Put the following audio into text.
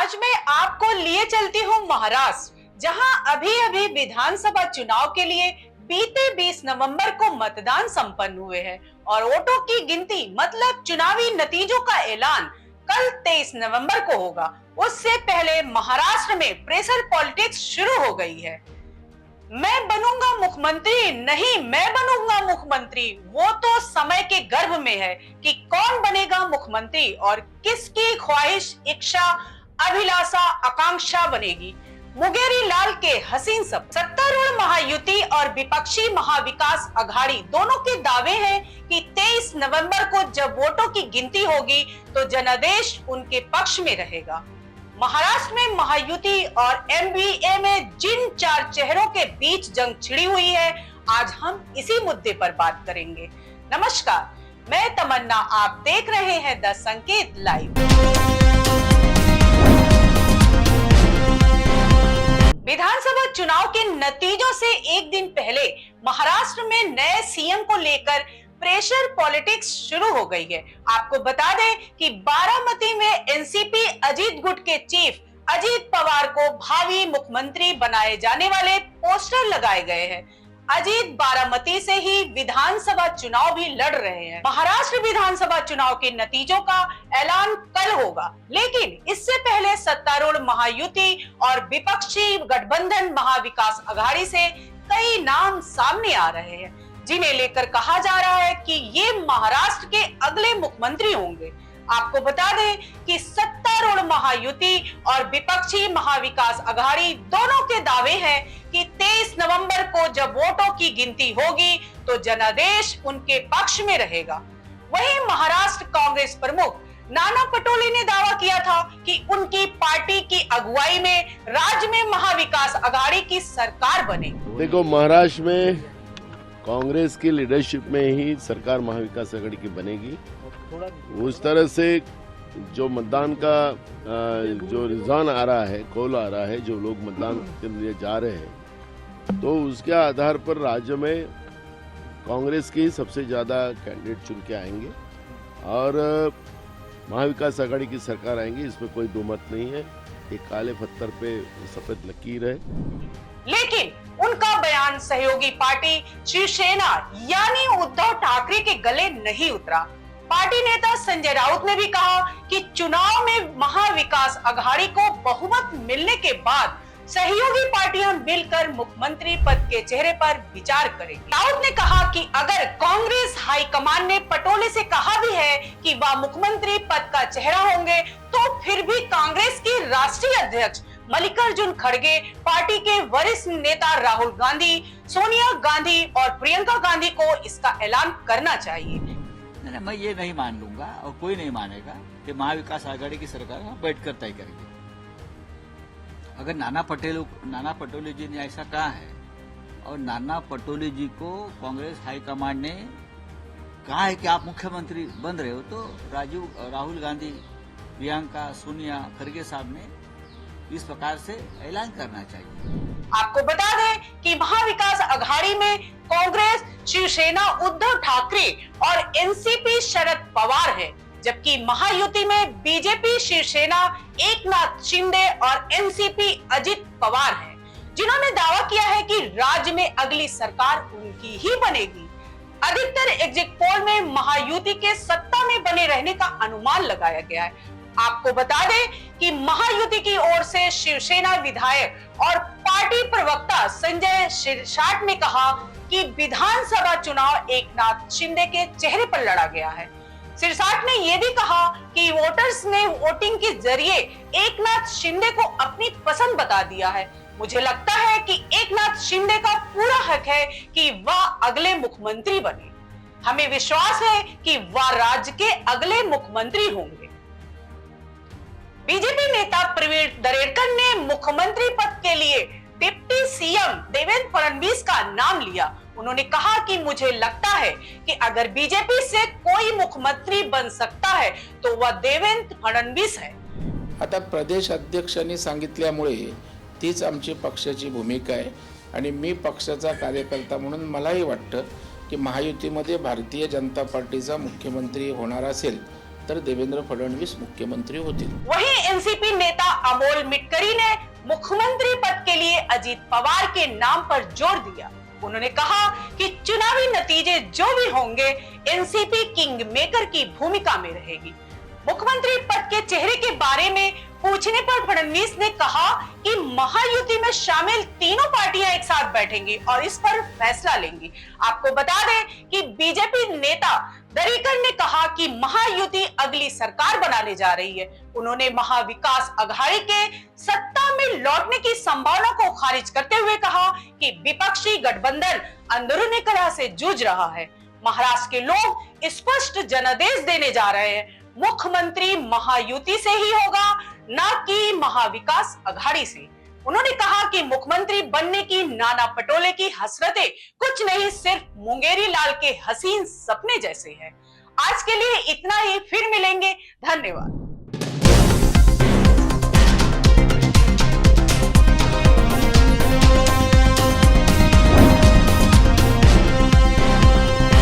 आज मैं आपको लिए चलती हूँ महाराष्ट्र, जहां अभी अभी विधानसभा चुनाव के लिए बीते 20 नवंबर को मतदान संपन्न हुए हैं और वोटों की गिनती मतलब चुनावी नतीजों का ऐलान कल 23 नवंबर को होगा। उससे पहले महाराष्ट्र में प्रेशर पॉलिटिक्स शुरू हो गई है। मैं बनूंगा मुख्यमंत्री, नहीं मैं बनूंगा मुख्यमंत्री, वो तो समय के गर्भ में है कि कौन बनेगा मुख्यमंत्री और किसकी ख्वाहिश, इच्छा, अभिलाषा, आकांक्षा बनेगी। मुंगेरी लाल के हसीन सब सत्तारूढ़ महायुति और विपक्षी महाविकास अघाड़ी दोनों के दावे हैं कि 23 नवंबर को जब वोटों की गिनती होगी तो जनादेश उनके पक्ष में रहेगा। महाराष्ट्र में महायुति और एमबीए में जिन चार चेहरों के बीच जंग छिड़ी हुई है, आज हम इसी मुद्दे पर बात करेंगे। नमस्कार, मैं तमन्ना, आप देख रहे हैं द संकेत लाइव। विधानसभा चुनाव के नतीजों से एक दिन पहले महाराष्ट्र में नए सीएम को लेकर प्रेशर पॉलिटिक्स शुरू हो गई है। आपको बता दें कि बारामती में एनसीपी अजीत गुट के चीफ अजीत पवार को भावी मुख्यमंत्री बनाए जाने वाले पोस्टर लगाए गए हैं। अजीत बारामती से ही विधानसभा चुनाव भी लड़ रहे हैं। महाराष्ट्र विधानसभा चुनाव के नतीजों का ऐलान कल होगा, लेकिन इससे पहले सत्तारूढ़ महायुति और विपक्षी गठबंधन महाविकास अघाड़ी से कई नाम सामने आ रहे हैं, जिन्हें लेकर कहा जा रहा है कि ये महाराष्ट्र के अगले मुख्यमंत्री होंगे। आपको बता दें कि सत्तारूढ़ महायुति और विपक्षी महाविकास अघाड़ी दोनों के दावे हैं कि 23 नवंबर को जब वोटों की गिनती होगी तो जनादेश उनके पक्ष में रहेगा। वहीं महाराष्ट्र कांग्रेस प्रमुख नाना पटोले ने दावा किया था कि उनकी पार्टी की अगुवाई में राज्य में महाविकास अघाड़ी की सरकार बने। देखो, महाराष्ट्र में कांग्रेस की लीडरशिप में ही सरकार महाविकास आघाड़ी की बनेगी। उस तरह से जो मतदान का जो रुझान आ रहा है, कॉल आ रहा है, जो लोग मतदान के लिए जा रहे हैं, तो उसके आधार पर राज्य में कांग्रेस की सबसे ज़्यादा कैंडिडेट चुन के आएंगे और महाविकास आघाड़ी की सरकार आएंगी, इसमें कोई दो मत नहीं है। एक काले पत्थर पे सफेद लकीर है। लेकिन उनका बयान सहयोगी पार्टी शिवसेना यानी उद्धव ठाकरे के गले नहीं उतरा। पार्टी नेता संजय राउत ने भी कहा कि चुनाव में महाविकास अघाड़ी को बहुमत मिलने के बाद सहयोगी पार्टियां मिलकर मुख्यमंत्री पद के चेहरे पर विचार करेंगी। राउत ने कहा कि अगर कांग्रेस हाईकमान ने पटोले से कहा भी है कि वह मुख्यमंत्री पद का चेहरा होंगे, तो फिर भी कांग्रेस के राष्ट्रीय अध्यक्ष मल्लिकार्जुन खड़गे, पार्टी के वरिष्ठ नेता राहुल गांधी, सोनिया गांधी और प्रियंका गांधी को इसका ऐलान करना चाहिए। नहीं, मैं ये नहीं मान लूंगा और कोई नहीं मानेगा कि महाविकास आघाड़ी की सरकार बैठकर तय करेगी। अगर नाना पटोले जी ने ऐसा कहा है और नाना पटोले जी को कांग्रेस हाईकमांड ने कहा है कि आप मुख्यमंत्री बन रहे हो, तो राहुल गांधी, प्रियंका, सोनिया, खड़गे साहब ने इस प्रकार से ऐलान करना चाहिए। आपको बता दें कि महाविकास अघाड़ी में कांग्रेस, शिवसेना उद्धव ठाकरे और एनसीपी शरद पवार है, जबकि महायुति में बीजेपी शिवसेना एकनाथ शिंदे और एनसीपी अजित पवार है, जिन्होंने दावा किया है कि राज्य में अगली सरकार उनकी ही बनेगी। अधिकतर एग्जिट पोल में महायुति के सत्ता में बने रहने का अनुमान लगाया गया है। आपको बता दें कि महायुति की ओर से शिवसेना विधायक और पार्टी प्रवक्ता संजय शिरसाट ने कहा कि विधानसभा चुनाव एकनाथ शिंदे के चेहरे पर लड़ा गया है। शिरसाट ने यह भी कहा कि वोटर्स ने वोटिंग के जरिए एकनाथ शिंदे को अपनी पसंद बता दिया है। मुझे लगता है कि एकनाथ शिंदे का पूरा हक है कि वह अगले मुख्यमंत्री बने। हमें विश्वास है कि वह राज्य के अगले मुख्यमंत्री होंगे। बीजेपी नेता प्रवीण दरेकर ने मुख्यमंत्री पद के लिए डिप्टी सीएम देवेंद्र फडणवीस का नाम लिया। उन्होंने कहा कि मुझे लगता है कि अगर बीजेपी से कोई मुख्यमंत्री बन सकता है तो वह देवेंद्र फडणवीस है। आता प्रदेश अध्यक्षांनी सांगितल्यामुळे तीच आमची पक्षाची भूमिका आहे आणि मी पक्षाचा कार्यकर्ता म्हणून मलाही वाटतं की महायुतीमध्ये भारतीय जनता पार्टीचा मुख्यमंत्री होणार असेल तर देवेंद्र फडणवीस मुख्यमंत्री होतील. वहीं एनसीपी नेता अमोल मिटकरी ने मुख्यमंत्री पद के लिए अजीत पवार के नाम पर जोर दिया. उन्होंने कहा कि चुनावी नतीजे जो भी होंगे, एनसीपी किंग मेकर की भूमिका में रहेगी. मुख्यमंत्री पद के चेहरे के बारे में पूछने पर फडणवीस ने कहा कि महायुति में शामिल तीनों पार्टियां एक साथ बैठेंगी और इस पर फैसला लेंगी. आपको बता दें कि बीजेपी नेता दरेकर ने कहा कि महायुति अगली सरकार बनाने जा रही है. उन्होंने महाविकास अघाड़ी के सत्ता में लौटने की संभावना को खारिज करते हुए कहा कि विपक्षी गठबंधन अंदरूनी कलह से जूझ रहा है. महाराष्ट्र के लोग स्पष्ट जनादेश देने जा रहे हैं. मुख्यमंत्री महायुति से ही होगा, न कि महाविकास अघाड़ी से. उन्होंने कहा कि मुख्यमंत्री बनने की नाना पटोले की हसरतें कुछ नहीं, सिर्फ मुंगेरी लाल के हसीन सपने जैसे हैं. आज के लिए इतना ही, फिर मिलेंगे. धन्यवाद.